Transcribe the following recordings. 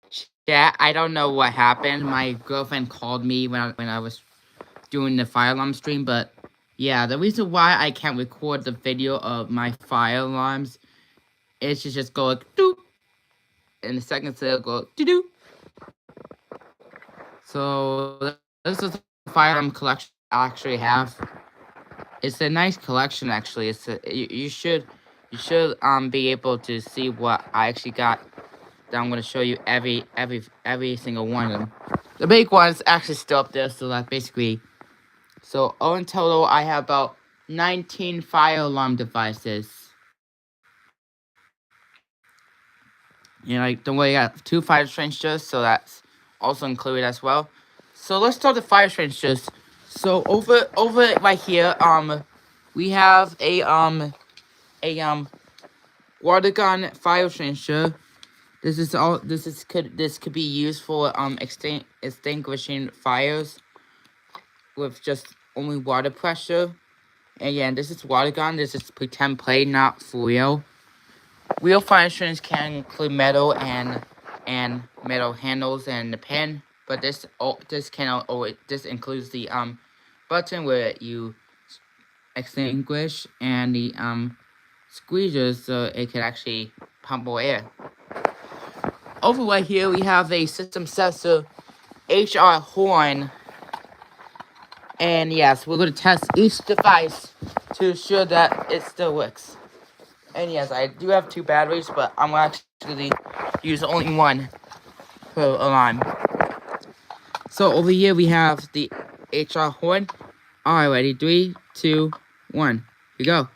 chat. I don't know what happened. My girlfriend called me when I was doing the fire alarm stream, but yeah, the reason why I can't record the video of my fire alarms is to just go like doo, and the seconds it'll go doo doo. So this is the fire alarm collection I actually have. It's a nice collection actually. You should be able to see what I actually got. That I'm gonna show you every single one of them. The big one is actually still up there, so that basically. So all in total, I have about 19 fire alarm devices. Don't worry, I got 2 fire extinguishers, so that's also included as well. So let's start the fire extinguishers. So over right here, we have a water gun fire extinguisher. This could be used for extinguishing fires with just only water pressure. And yeah, this is water gun. This is pretend play, not for real. Real fire extinguishers can include metal and metal handles and the pin, but this includes the button where you extinguish and the squeezers so it can actually pump more air. Over right here we have a system sensor HR horn, and yes, we're going to test each device to ensure that it still works. And yes, I do have 2 batteries, but I'm going to actually use only one per alarm. So over here we have the HR horn. Alright, ready? 3, 2, 1. Here we go.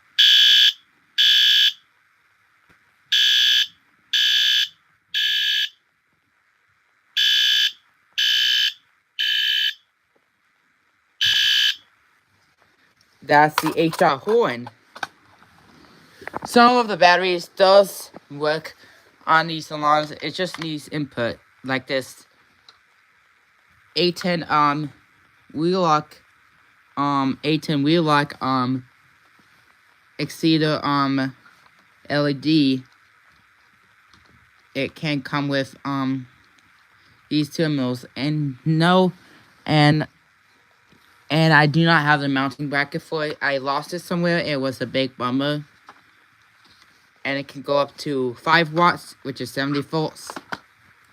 That's the HR horn. Some of the batteries does work on these alarms. It just needs input, like this A10 wheel lock A10 wheel lock Exceeder LED. It can come with these terminals, and I do not have the mounting bracket for it. I lost it somewhere. It was a big bummer. And it can go up to 5 watts, which is 70 volts.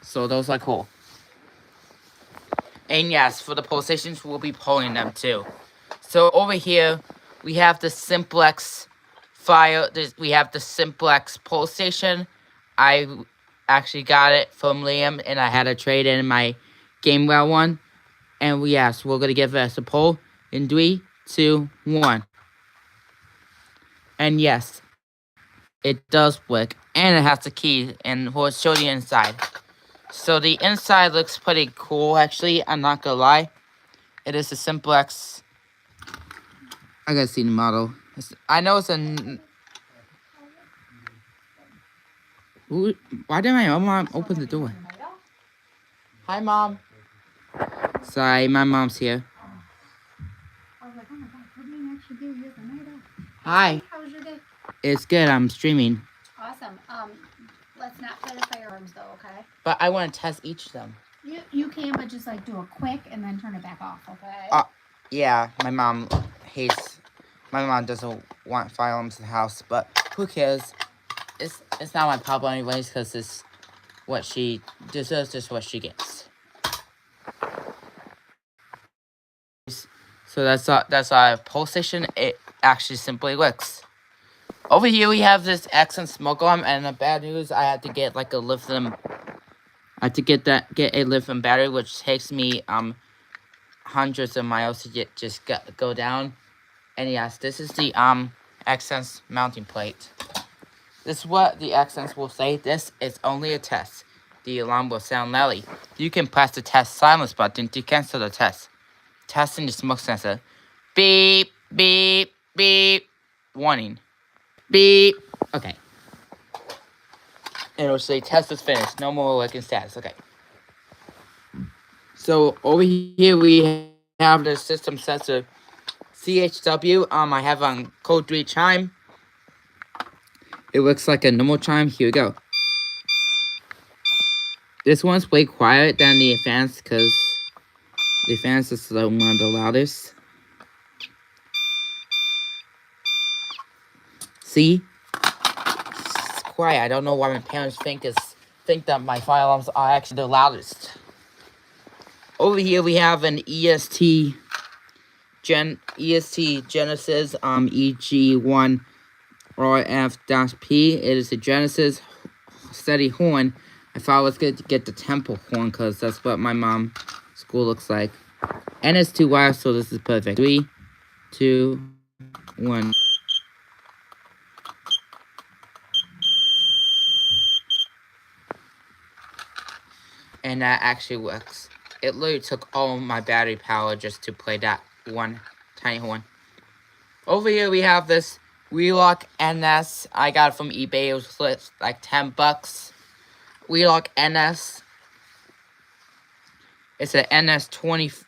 So those are cool. And yes, for the pulsations, we'll be pulling them too. So over here, we have the Simplex we have the Simplex pulsation. I actually got it from Liam, and I had to trade in my Gamewell one. And yes, we're gonna give us a pull in 3, 2, 1. And yes, it does work, and it has the key, and we'll show you inside. So the inside looks pretty cool, actually. I'm not gonna lie. It is a Simplex. I gotta see the model. I know it's a. Why did my mom open the door? Hi, Mom. Sorry, my mom's here. Hi. How was your day? It's good. I'm streaming. Awesome. Let's not play the firearms though, okay? But I want to test each of them. You can, but just like do a quick and then turn it back off, okay? Yeah, my mom hates. My mom doesn't want firearms in the house, but who cares? It's not my problem anyways, because it's what she deserves, just what she gets. So that's our pulsation. It actually simply works. Over here we have this excellent smoke alarm, and the bad news, I had to get like a lithium. I had to get a lithium battery, which takes me hundreds of miles to go down. And yes, this is the Xsense mounting plate. This is what the Xsense will say. This is only a test. The alarm will sound loudly. You can press the test silence button to cancel the test. Testing the smoke sensor. Beep, beep, beep. Warning. Beep. Okay. It'll say test is finished. No more working status. Okay. So over here we have the system sensor CHW. I have on code 3 chime. It looks like a normal chime. Here we go. This one's way quieter than the advanced because the advanced is one of the loudest. See? It's quiet. I don't know why my parents think that my fire alarms are actually the loudest. Over here we have an EST Genesis EG1 RF-P. It is a Genesis steady horn. I thought I was good to get the temple horn because that's what my mom's school looks like. And it's 2 wires, so this is perfect. 3, 2, 1. And that actually works. It literally took all my battery power just to play that one tiny horn. Over here we have this Wheelock NS. I got it from eBay. It was like 10 bucks. Wheelock NS. It's an NS20.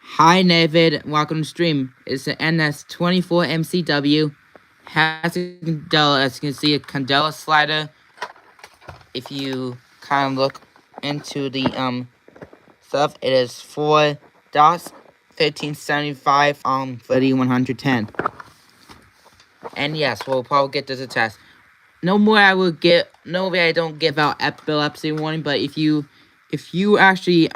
Hi, David. Welcome to stream. It's an NS24 MCW. Has a candela. As you can see, a candela slider. If you kind of look into the stuff, it is 4 dots, 1575 3110. And yes, we'll probably get this a test. No way I don't give out epilepsy warning, but if you actually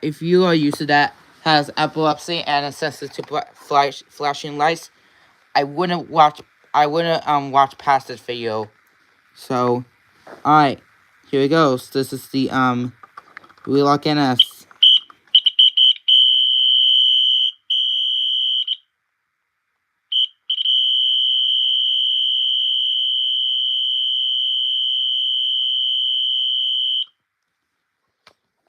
if you are used to that, has epilepsy and is sensitive to flashing lights, I wouldn't watch past this video. So alright, here it goes. This is the Wheelock NS.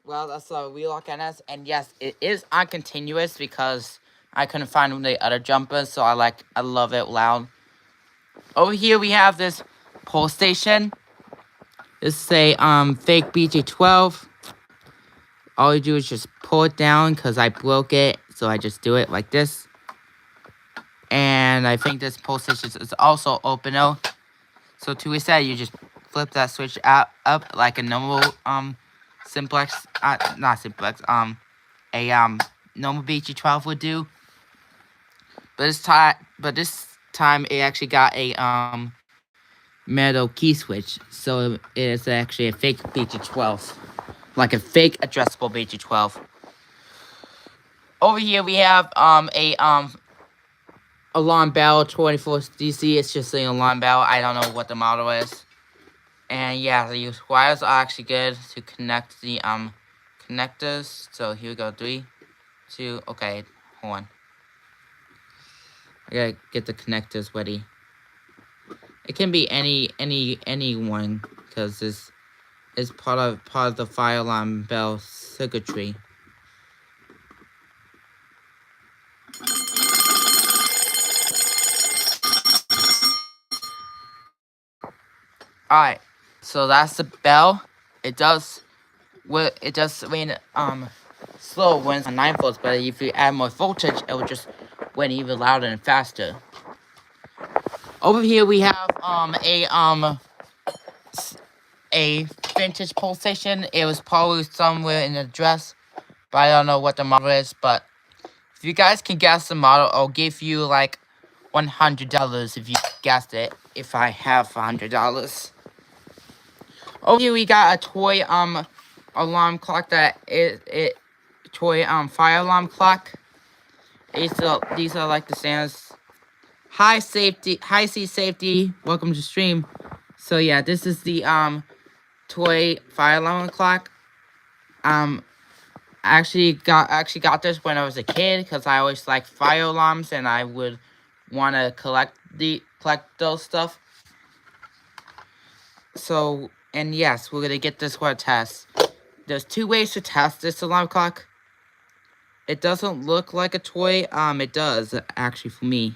Well, that's a Wheelock NS, and yes, it is uncontinuous because I couldn't find the other jumpers, so I love it loud. Over here we have this pole station. This is a fake BG12. All you do is just pull it down because I broke it, so I just do it like this. And I think this pole station is also open though. So to reset, you just flip that switch up like a normal simplex, not simplex, a normal BG12 would do. But this time it actually got a metal key switch, so it is actually a fake BG12, like a fake addressable BG12. Over here we have a alarm bell 24 DC. It's just an alarm bell. I don't know what the model is. And yeah, the wires are actually good to connect the connectors. So here we go. 3, 2. Okay, hold on. I gotta get the connectors ready. It can be any one because this is part of the fire alarm bell circuitry. Alright, so that's the bell. It does ring slow when it's on 9 volts, but if you add more voltage, it will just ring even louder and faster. Over here we have a vintage pole station. It was probably somewhere in the dress, but I don't know what the model is. But if you guys can guess the model, I'll give you like $100 if you guessed it. If I have $100. Over here we got a toy alarm clock toy fire alarm clock. These are like the standards. Hi C safety. Welcome to stream. So yeah, this is the toy fire alarm clock. I actually got this when I was a kid because I always liked fire alarms and I would want to collect those stuff. So, and yes, we're gonna get this for a test. There's 2 ways to test this alarm clock. It doesn't look like a toy. It does actually for me.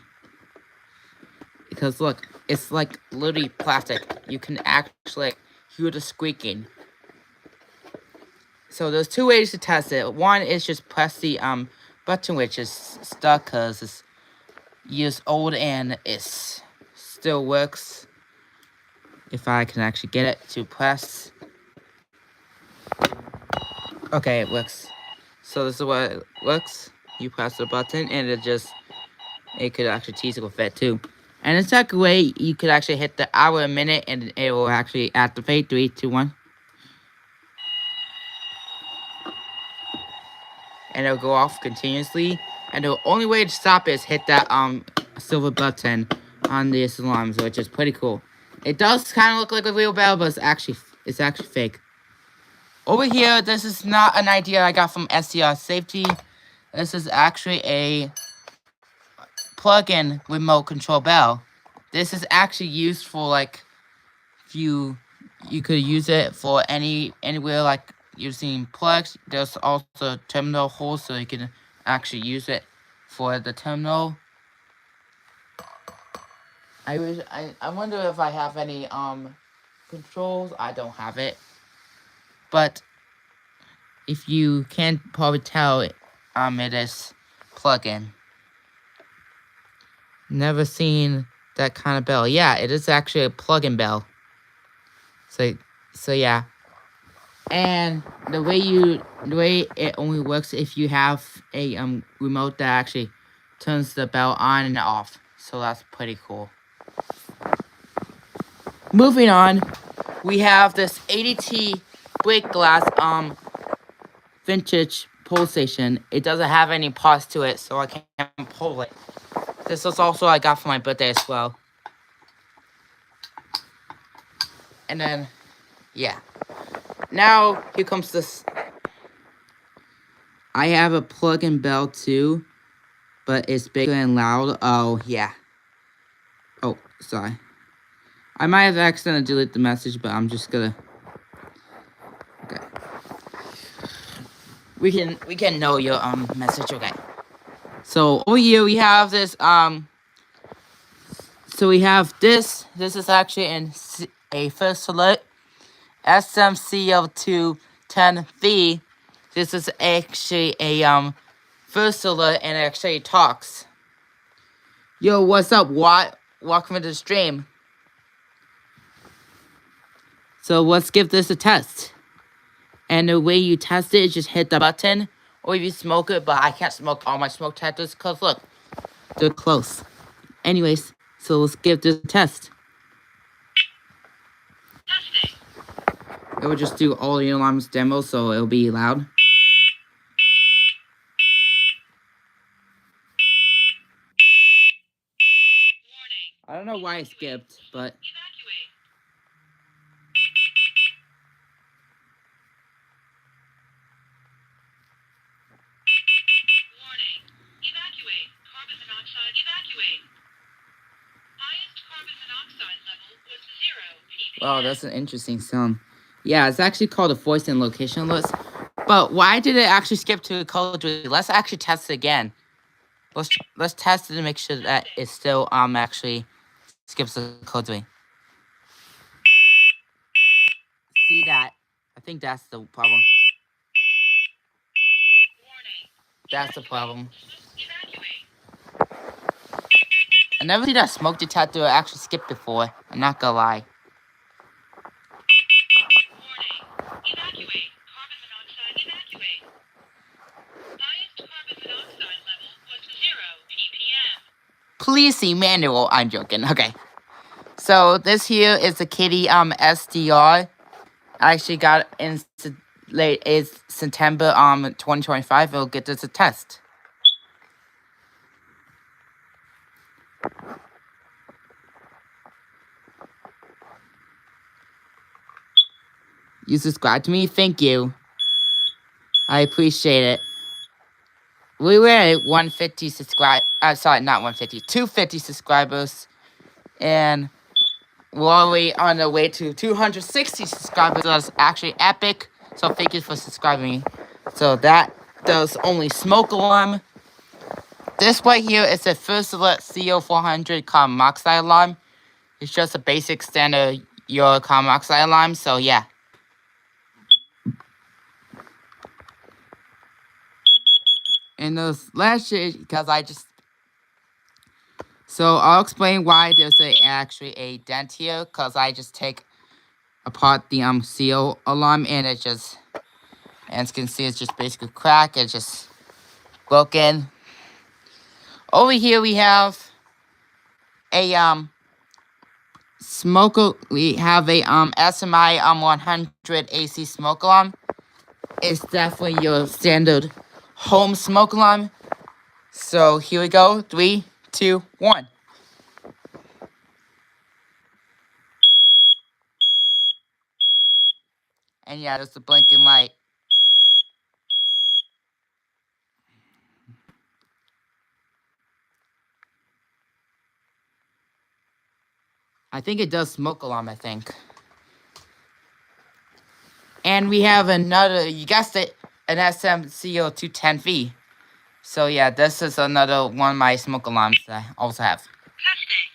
Because look, it's like literally plastic. You can actually hear the squeaking. So there's 2 ways to test it. One is just press the button which is stuck because it's years old and it still works. If I can actually get it to press. Okay, it works. So this is what it looks. You press the button and it could actually tease it with it too. And the second way, you could actually hit the hour a minute and it will actually activate. 3, 2, 1. And it'll go off continuously. And the only way to stop it is hit that silver button on the alarms, which is pretty cool. It does kind of look like a real bell, but it's actually fake. Over here, this is not an idea I got from SDR Safety. This is actually a plug-in remote control bell. This is actually used for like you could use it for anywhere like using plugs. There's also terminal holes, so you can actually use it for the terminal. I wonder if I have any controls. I don't have it, but if you can't probably tell, it is plug-in. Never seen that kind of bell. Yeah, it is actually a plug-in bell. So yeah. And the way it only works if you have a remote that actually turns the bell on and off. So that's pretty cool. Moving on, we have this ADT break glass vintage pull station. It doesn't have any parts to it, so I can't pull it. This was also I got for my birthday as well. And then, yeah. Now, here comes this. I have a plug-in bell too, but it's bigger and loud. Oh, yeah. Oh, sorry. I might have accidentally deleted the message, but I'm just gonna. Okay. We can know your message. Okay. So over here we have this So we have this. This is actually a First Alert SMCL210V. This is actually a First Alert, and it actually talks. Yo, what's up, Watt? Welcome to the stream. So let's give this a test. And the way you test it is just hit the button, or if you smoke it, but I can't smoke all my smoke detectors because look, they're close. Anyways, so let's give this a test. Testing. It will just do all the alarms demo, so it'll be loud. Warning. I don't know why I skipped, but Evacuate. Warning. Evacuate. Carbon monoxide. Evacuate. Highest carbon monoxide level was 0 ppm. wow, that's an interesting sound. Yeah, it's actually called a voice and location list. But why did it actually skip to Call of Duty? Let's actually test it again. Let's test it to make sure that it still actually skips the Call of Duty. See that? I think that's the problem. Warning. That's the problem. Evacuate. I never see that smoke detector actually skip before. I'm not gonna lie. Warning. Evacuate. Carbon monoxide. Evacuate. Highest carbon monoxide level was 0 ppm. Please see manual. I'm joking. Okay. So this here is the Kitty SDR. I actually got in late September 2025. We'll get this a test. You subscribe to me? Thank you. I appreciate it. We were at 150 sorry, not 150. 250 subscribers. And we're already on the way to 260 subscribers. That's actually epic. So thank you for subscribing. So that does only smoke alarm. This right here is the First Alert CO400 carbon monoxide alarm. It's just a basic standard your carbon monoxide alarm. So yeah. And those last year, because so I'll explain why there's actually a dent here, because I just take apart the CO alarm and it just And as you can see, it's just basically cracked. It's just broken. Over here we have a smoke. We have a SMI 100 AC smoke alarm. It's definitely your standard home smoke alarm. So here we go. 3, 2, 1. And yeah, there's the blinking light. I think it does smoke alarm, I think. And we have another, you guessed it, an SMCO 210V. So yeah, this is another one of my smoke alarms that I also have. Testing.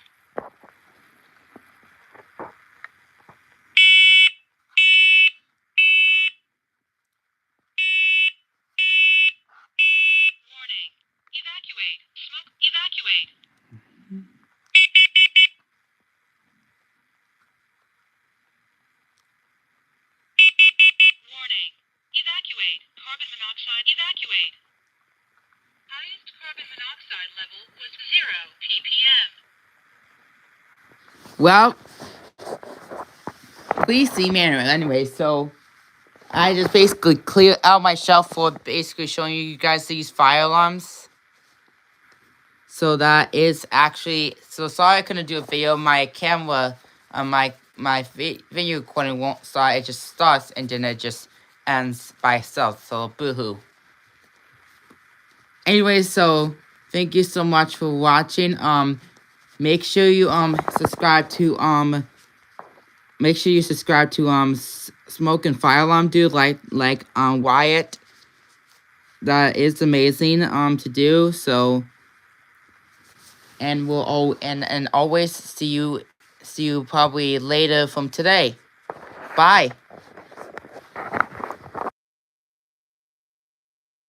Warning. Evacuate. Smoke. Evacuate. Warning. Evacuate. Carbon monoxide. Evacuate. Highest carbon monoxide level was 0 ppm. Well, please see me anyway, so I just basically cleared out my shelf for basically showing you guys these fire alarms. So that is actually, so sorry I couldn't do a video. My camera, my video recording won't start. It just starts and then it just ends by itself. So boohoo. Anyway, so thank you so much for watching. Make sure you subscribe to Smoke and Fire Alarm Dude like Wyatt. That is amazing to do. So. And we'll always see you probably later from today. Bye.